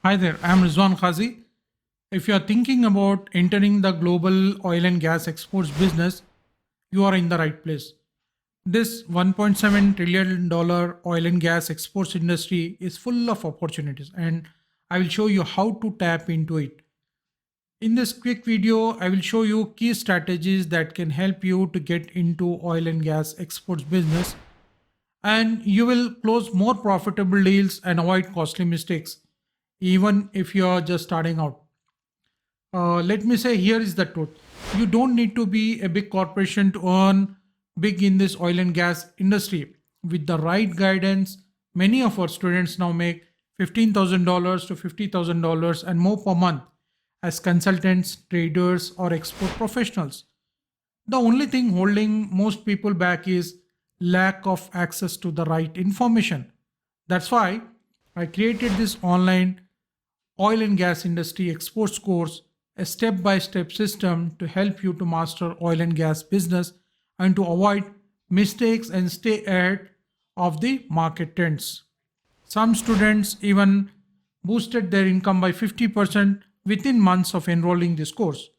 Hi there, I'm Rizwan Khazi. If you are thinking about entering the global oil and gas exports business, you are in the right place. This $1.7 trillion oil and gas exports industry is full of opportunities, and I will show you how to tap into it. In this quick video, I will show you key strategies that can help you to get into oil and gas exports business, and you will close more profitable deals and avoid costly mistakes even if you are just starting out. Let me say here is the truth. You don't need to be a big corporation to earn big in this oil and gas industry. With the right guidance, many of our students now make $15,000 to $50,000 and more per month as consultants, traders, or export professionals. The only thing holding most people back is lack of access to the right information. That's why I created this online oil and gas industry exports course, a step by step system to help you to master oil and gas business and to avoid mistakes and stay ahead of the market trends. Some students even boosted their income by 50% within months of enrolling this course.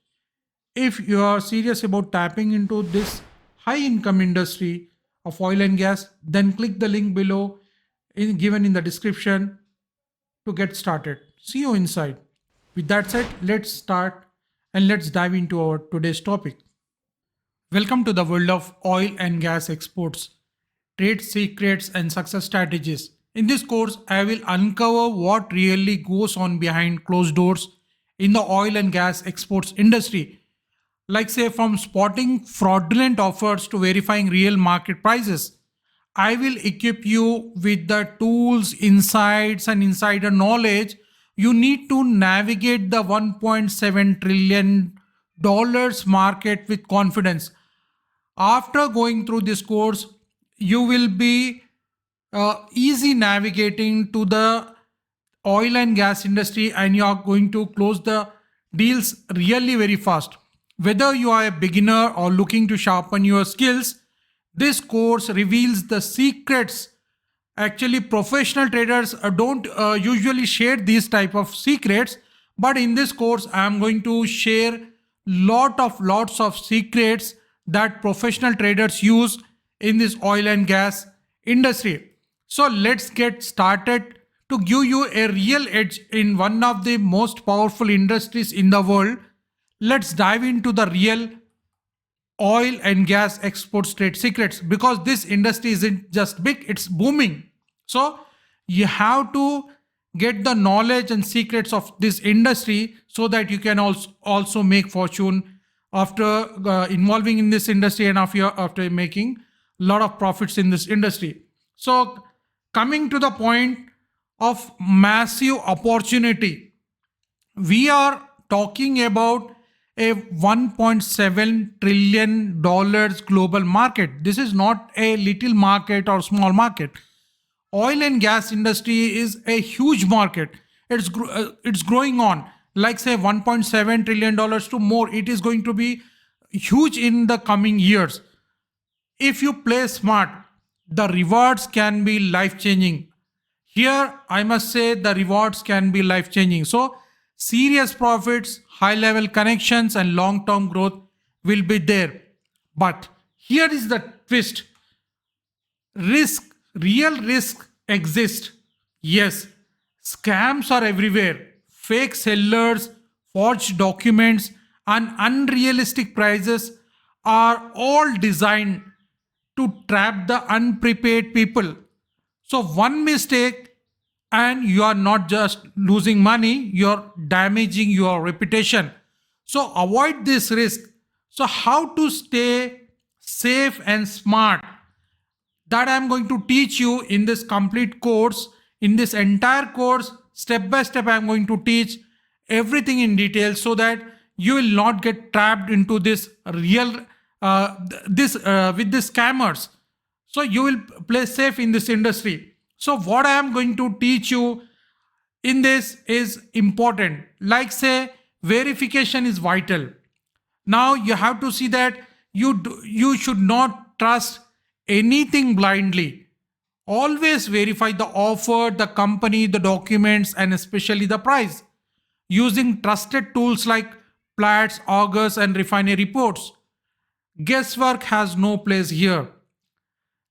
If you are serious about tapping into this high income industry of oil and gas, then click the link below given in the description to get started. See you inside. With that said, let's start and let's dive into our today's topic. Welcome to the world of oil and gas exports, trade secrets, and success strategies. In this course, I will uncover what really goes on behind closed doors in the oil and gas exports industry, like, say, from spotting fraudulent offers to verifying real market prices. I will equip you with the tools, insights, and insider knowledge you need to navigate the $1.7 trillion market with confidence. After going through this course, you will be easy navigating to the oil and gas industry, and you are going to close the deals really very fast. Whether you are a beginner or looking to sharpen your skills, this course reveals the secrets. Actually, professional traders don't usually share these type of secrets, but in this course I am going to share lots of secrets that professional traders use in this oil and gas industry. So let's get started. To give you a real edge in one of the most powerful industries in the world, let's dive into the real oil and gas export trade secrets, because this industry isn't just big, it's booming. So you have to get the knowledge and secrets of this industry so that you can also make fortune after involving in this industry, and after making a lot of profits in this industry. So coming to the point of massive opportunity, we are talking about a $1.7 trillion global market. This is not a little market or small market. Oil and gas industry is a huge market. It's growing on, like, say, $1.7 trillion to more. It is going to be huge in the coming years. If you play smart, the rewards can be life changing. Here, I must say, the rewards can be life changing. So, serious profits, high level connections, and long term growth will be there. But here is the twist: real risk exists. Yes, scams are everywhere. Fake sellers, forged documents, and unrealistic prices are all designed to trap the unprepared people. So, one mistake, and you are not just losing money, you're damaging your reputation. So, avoid this risk. So, how to stay safe and smart, that I'm going to teach you in this complete course. In this entire course, step by step, I'm going to teach everything in detail so that you will not get trapped into this real this with the scammers. So you will play safe in this industry. So what I am going to teach you in this is important. Like, say, verification is vital. Now you have to see that you should not trust anything blindly. Always verify the offer, the company, the documents, and especially the price using trusted tools like Platts, August, and refinery reports. Guesswork has no place here.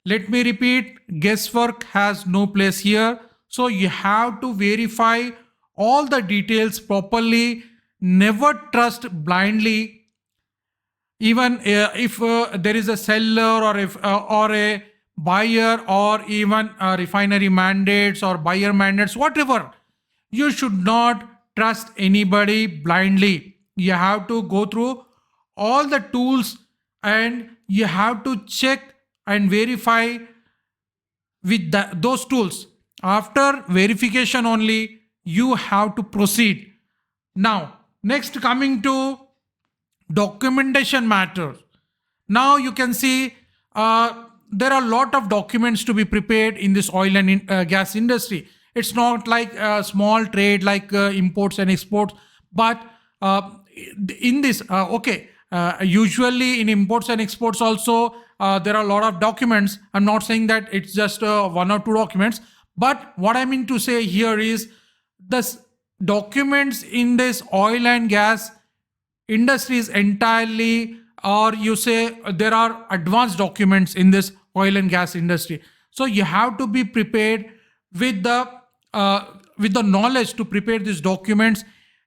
Let me repeat, guesswork has no place here. So you have to verify all the details properly. Never trust blindly. Even if there is a seller or a buyer or even refinery mandates or buyer mandates, whatever, you should not trust anybody blindly. You have to go through all the tools and you have to check and verify with those tools. After verification only, you have to proceed. Now, next coming to documentation matters. Now you can see there are a lot of documents to be prepared in this oil and gas industry. It's not like a small trade like imports and exports, but in this, usually in imports and exports also, there are a lot of documents. I'm not saying that it's just one or two documents, but what I mean to say here is the documents in this oil and gas industry is entirely, or you say there are advanced documents in this oil and gas industry. So you have to be prepared with the knowledge to prepare these documents.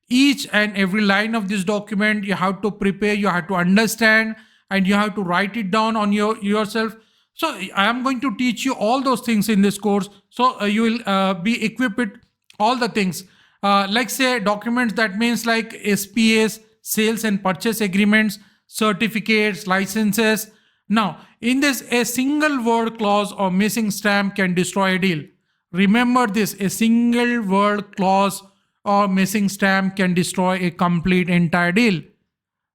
Each and every line of this document you have to prepare, you have to understand, and you have to write it down on yourself. So I am going to teach you all those things in this course, so you will be equipped with all the things. Like say documents, that means like SPAs, sales and purchase agreements, certificates, licenses. Now in this, a single word clause or missing stamp can destroy a deal. Remember this, a single word clause or missing stamp can destroy a complete entire deal.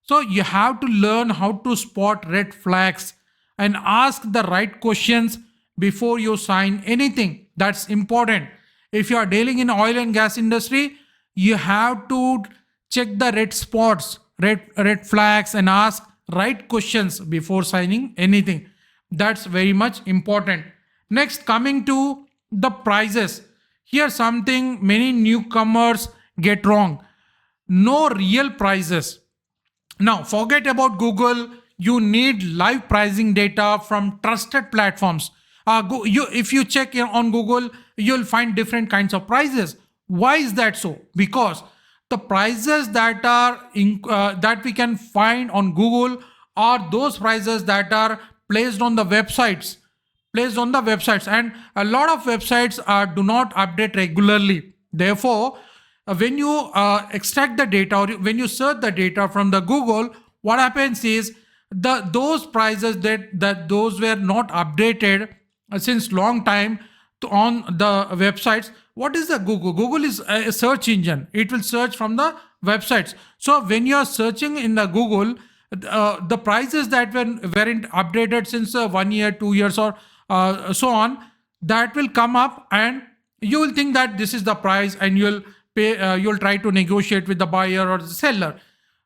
So you have to learn how to spot red flags and ask the right questions before you sign anything. That's important. If you are dealing in oil and gas industry, you have to check the red spots, red flags, and ask right questions before signing anything. That's very much important. Next, coming to the prices. Here something many newcomers get wrong. No real prices. Now forget about Google. You need live pricing data from trusted platforms. If you check on Google, you'll find different kinds of prices. Why is that so? Because the prices that are that we can find on Google are those prices that are placed on the websites, and a lot of websites do not update regularly. Therefore, when you extract the data or when you search the data from the Google, what happens is those prices that those were not updated since long time on the websites. What is the Google? Google is a search engine. It will search from the websites. So when you are searching in the Google, the prices that weren't updated since 1 year, 2 years, or so on, that will come up, and you will think that this is the price, and you'll pay. You'll try to negotiate with the buyer or the seller.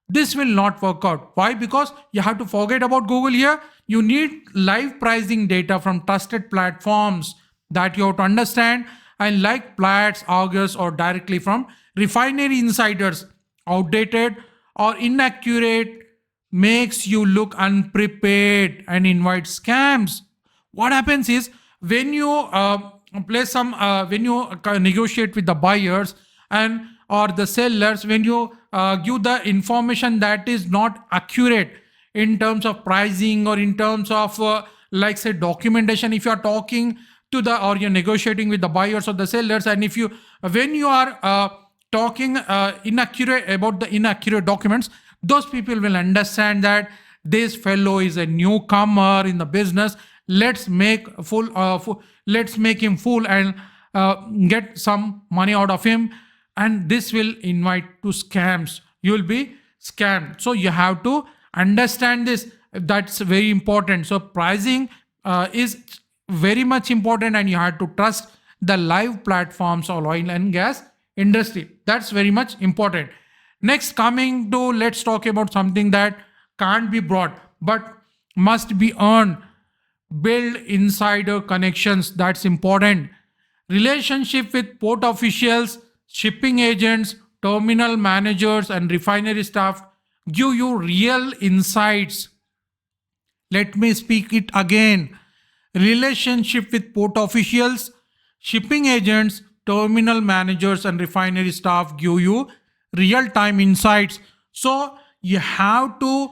This will not work out. Why? Because you have to forget about Google here. You need live pricing data from trusted platforms that you have to understand, and like Platts, August, or directly from refinery insiders. Outdated or inaccurate makes you look unprepared and invite scams. What happens is when you negotiate with the buyers and or the sellers, when you give the information that is not accurate in terms of pricing or in terms of like say documentation, if you are talking to the or you're negotiating with the buyers or the sellers, and if you when you are talking inaccurate about the inaccurate documents, those people will understand that this fellow is a newcomer in the business. Let's make let's make him fool and get some money out of him, and this will invite to scams. You will be scammed. So you have to understand this. That's very important. So pricing is very much important, and you have to trust the live platforms of oil and gas industry. That's very much important. Next, coming to, let's talk about something that can't be bought but must be earned. Build insider connections. That's important. Relationship with port officials, shipping agents, terminal managers, and refinery staff give you real insights. Let me speak it again. Relationship with port officials, shipping agents, terminal managers, and refinery staff give you real time insights. So you have to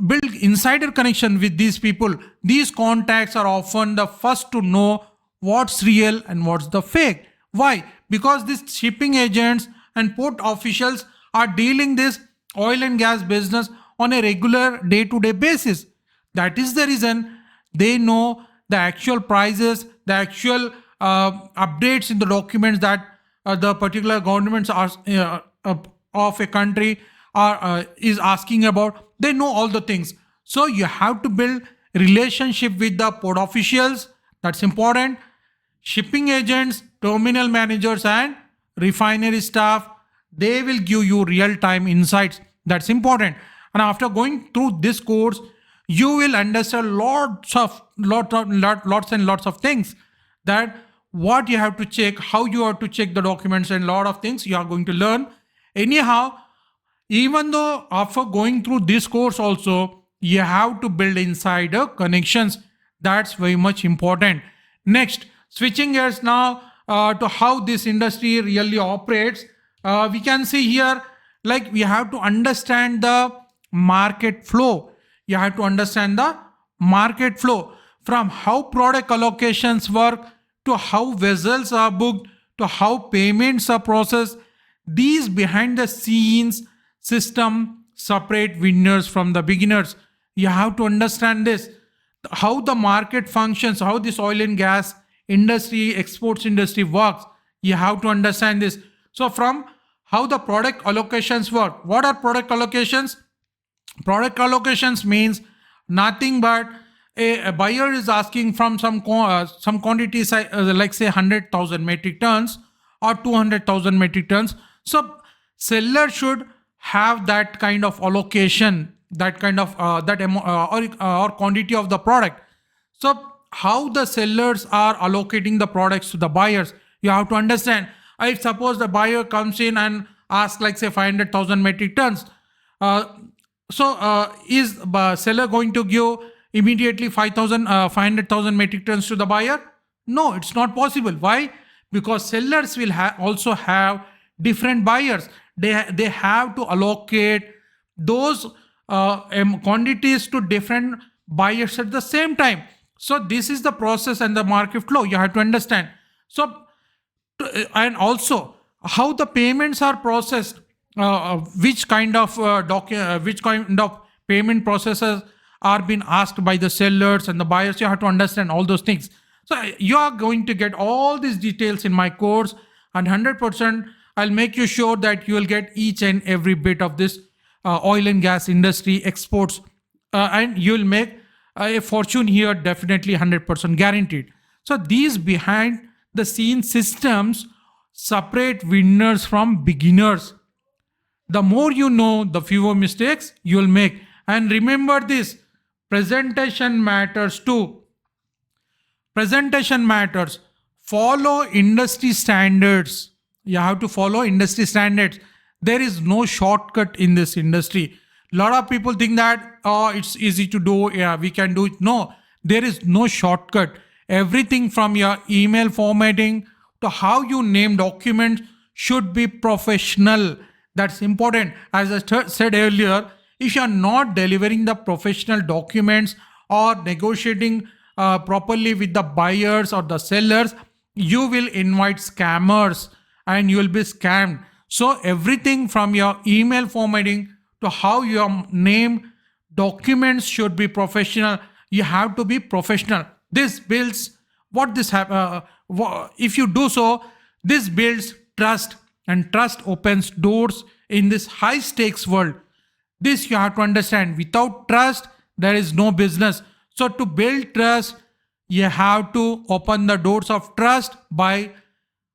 build insider connection with these people. These contacts are often the first to know what's real and what's the fake. Why? Because these shipping agents and port officials are dealing this oil and gas business on a regular day-to-day basis. That is the reason they know the actual prices, the actual updates in the documents that the particular governments are of a country are is asking about. They know all the things. So you have to build relationship with the port officials. That's important. Shipping agents, terminal managers, and refinery staff, they will give you real-time insights. That's important. And after going through this course, you will understand lots and lots of things, that what you have to check, how you have to check the documents, and lot of things you are going to learn. Anyhow, even though after going through this course also, you have to build insider connections. That's very much important. Next, switching gears now to how this industry really operates. We can see here, like, we have to understand the market flow. You have to understand the market flow, from how product allocations work, to how vessels are booked, to how payments are processed. These behind the scenes system separate winners from the beginners. You have to understand this, how the market functions, how this oil and gas industry, exports industry works. You have to understand this. So from how the product allocations work. What are product allocations? Product allocations means nothing but a buyer is asking from some quantity, like say 100,000 metric tons or 200,000 metric tons. So seller should have that kind of allocation, that kind of or quantity of the product. So how the sellers are allocating the products to the buyers, you have to understand. If suppose the buyer comes in and asks, like say 500,000 metric tons, is seller going to give immediately 500,000 metric tons to the buyer? No, it's not possible. Why? Because sellers will also have different buyers. They have to allocate those quantities to different buyers at the same time. So this is the process and the market flow you have to understand. So and also how the payments are processed, which kind of payment processes are being asked by the sellers and the buyers. You have to understand all those things. So you are going to get all these details in my course, and 100% I'll make you sure that you will get each and every bit of this oil and gas industry exports, and you'll make a fortune here, definitely 100% guaranteed. So these behind the scenes systems separate winners from beginners. The more you know, the fewer mistakes you'll make. And remember this, presentation matters too. Presentation matters. Follow industry standards. You have to follow industry standards. There is no shortcut in this industry. A lot of people think that, oh, it's easy to do, yeah, we can do it. No, there is no shortcut. Everything from your email formatting to how you name documents should be professional. That's important. As I said earlier, if you are not delivering the professional documents or negotiating properly with the buyers or the sellers, you will invite scammers and you will be scammed. So everything from your email formatting to how your name documents should be professional. You have to be professional. This builds if you do so, this builds trust, and trust opens doors in this high stakes world. This you have to understand. Without trust, there is no business. So to build trust, you have to open the doors of trust. By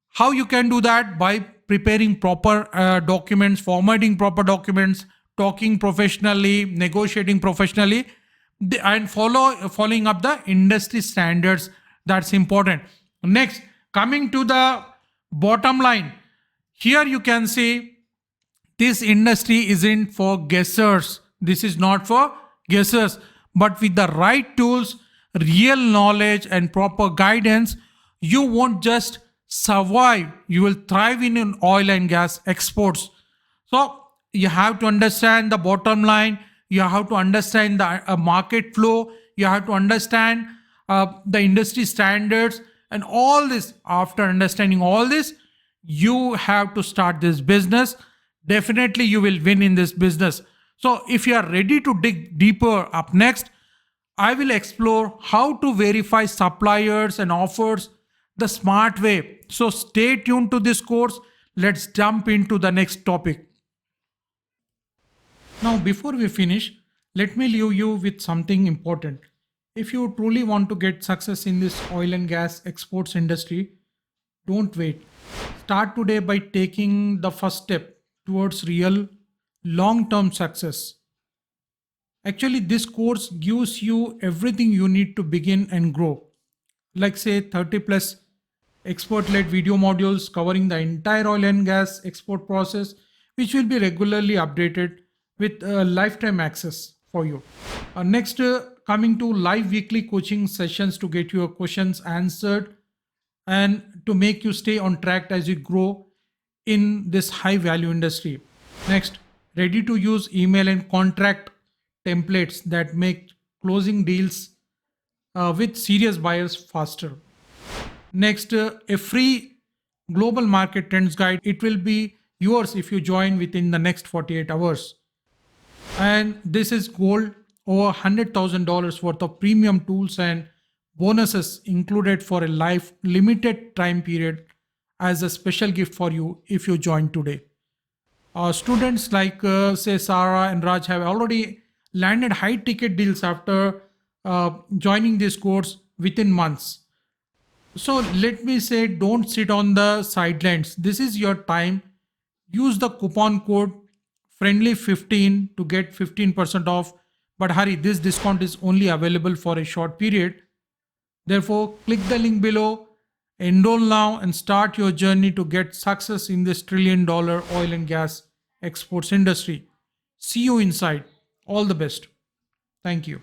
how you can do that? By preparing proper documents, formatting proper documents, talking professionally, negotiating professionally. and following up the industry standards. That's important. Next, coming to the bottom line, here you can see this industry isn't for guessers. This is not for guessers. But with the right tools, real knowledge, and proper guidance, you won't just survive, you will thrive in an oil and gas exports. So you have to understand the bottom line, you have to understand the market flow, you have to understand the industry standards, and all this. After understanding all this, you have to start this business. Definitely you will win in this business. So if you are ready to dig deeper, up next I will explore how to verify suppliers and offers the smart way. So stay tuned to this course. Let's jump into the next topic. Now, before we finish, let me leave you with something important. If you truly want to get success in this oil and gas exports industry, don't wait. Start today by taking the first step towards real long term success. Actually, this course gives you everything you need to begin and grow. Like, say, 30 plus expert led video modules covering the entire oil and gas export process, which will be regularly updated with lifetime access for you. Next, coming to live weekly coaching sessions to get your questions answered and to make you stay on track as you grow in this high value industry. Next, ready to use email and contract templates that make closing deals with serious buyers faster. Next, a free global market trends guide. It will be yours if you join within the next 48 hours. And this is gold, over $100,000 worth of premium tools and bonuses included for a life limited time period as a special gift for you if you join today. Students like say Sarah and Raj have already landed high ticket deals after joining this course within months. So let me say, don't sit on the sidelines. This is your time. Use the coupon code friendly15 to get 15% off. But hurry, this discount is only available for a short period. Therefore, click the link below, enroll now, and start your journey to get success in this $1 trillion oil and gas exports industry. See you inside. All the best. Thank you.